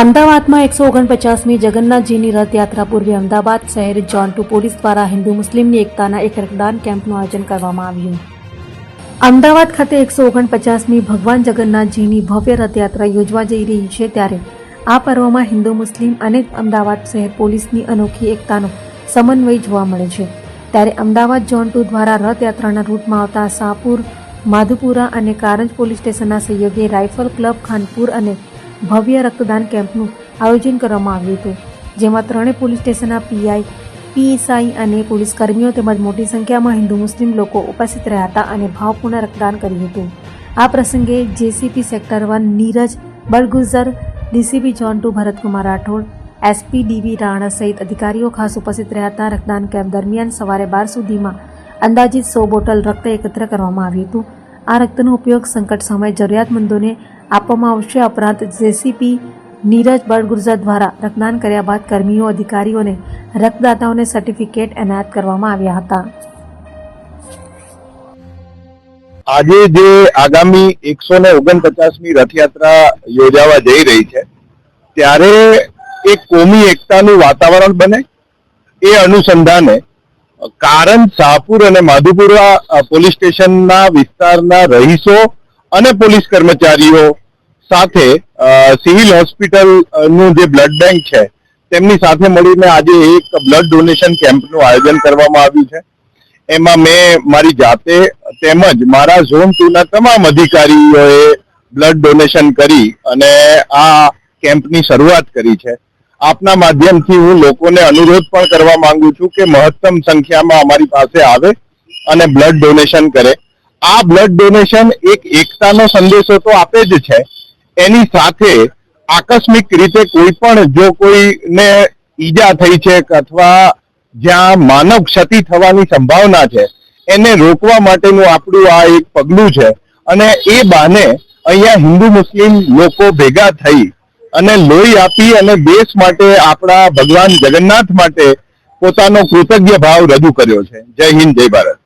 અમદાવાદમાં 149મી જગન્નાથજીની રથયાત્રા પૂર્વે અમદાવાદ શહેર ઝોન 2 પોલીસ દ્વારા હિન્દુ મુસ્લિમની એકતાના એક રક્તદાન કેમ્પનું આયોજન કરવામાં આવ્યું. અમદાવાદ ખાતે 149મી ભગવાન જગન્નાથજીની ભવ્ય રથયાત્રા યોજવા જઈ રહી છે, ત્યારે આ પર્વમાં હિન્દુ મુસ્લિમ અને અમદાવાદ શહેર પોલીસની અનોખી એકતાનો સમન્વય જોવા મળે છે. ત્યારે અમદાવાદ ઝોન 2 દ્વારા રથયાત્રાના રૂટમાં આવતા શાહપુર, માધુપુરા અને કારંજ પોલીસ સ્ટેશનના સહયોગે રાઇફલ ક્લબ ખાનપુર અને ભવ્ય રક્તદાન કેમ્પનું આયોજન કરવામાં આવ્યું હતું, જેમાં ત્રણેય પોલીસ સ્ટેશનના પીઆઈ, પીએસઆઈ અને પોલીસ કર્મીઓ તેમજ મોટી સંખ્યામાં હિન્દુ મુસ્લિમ લોકો ઉપસ્થિત રહ્યા હતા અને ભાવપૂર્ણ રક્તદાન કર્યું હતું. આ પ્રસંગે JCP sector 1 Neeraj Badgujar, DCP zone 2 Bharatkumar Rathod, SP DV Rana સહિત અધિકારીઓ ખાસ ઉપસ્થિત રહ્યા હતા. રક્તદાન કેમ્પ દરમિયાન સવારે 12 સુધીમાં અંદાજિત 100 બોટલ રક્ત એકત્ર કરવામાં આવ્યું હતું. આ રક્તનો ઉપયોગ સંકટ સમયે જરૂરિયાતમંદોને આપવામાં આવશે. ઉપરાંત જેસીપી નીરજ બળગુઝર દ્વારા રક્તદાન કર્યા બાદ કર્મીઓ, અધિકારીઓને રક્તદાતાઓને સર્ટિફિકેટ એનાયત કરવામાં આવ્યા હતા. આજે જે આગામી 149મી રથયાત્રા યોજાવા જઈ રહી છે, ત્યારે એક કોમી એકતાનું વાતાવરણ બને એ અનુસંધાને કારંજ, શાહપુર અને માધુપુરા પોલીસ સ્ટેશનના વિસ્તારના રહીશો અને પોલીસ કર્મચારીઓ સાથે સિવિલ હોસ્પિટલનું જે બ્લડ બેંક છે તેમની સાથે મળીને આજે એક બ્લડ ડોનેશન કેમ્પનું આયોજન કરવામાં આવ્યું છે. એમાં મેં મારી જાતે તેમજ મારા ઝોન 2ના તમામ અધિકારીઓએ બ્લડ ડોનેશન કરી અને આ કેમ્પની શરૂઆત કરી છે. આપના માધ્યમથી હું લોકોને અનુરોધ પણ કરવા માંગુ છું કે મહત્તમ સંખ્યામાં અમારી પાસે આવે અને બ્લડ ડોનેશન કરે. આ બ્લડ ડોનેશન એક એકતાનો સંદેશો તો આપે જ છે, એની સાથે આકસ્મિક રીતે કોઈ પણ જો કોઈને ઈજા થઈ છે અથવા જ્યાં માનવ ક્ષતિ થવાની સંભાવના છે એને રોકવા માટેનું આપણું આ એક પગલું છે. અને એ બહાને અહીંયા હિન્દુ મુસ્લિમ લોકો ભેગા થઈ અને લોહી આપી અને દેશ માટે, આપણા ભગવાન જગન્નાથ માટે પોતાનો કૃતજ્ઞ ભાવ રજૂ કર્યો છે. જય હિન્દ, જય ભારત.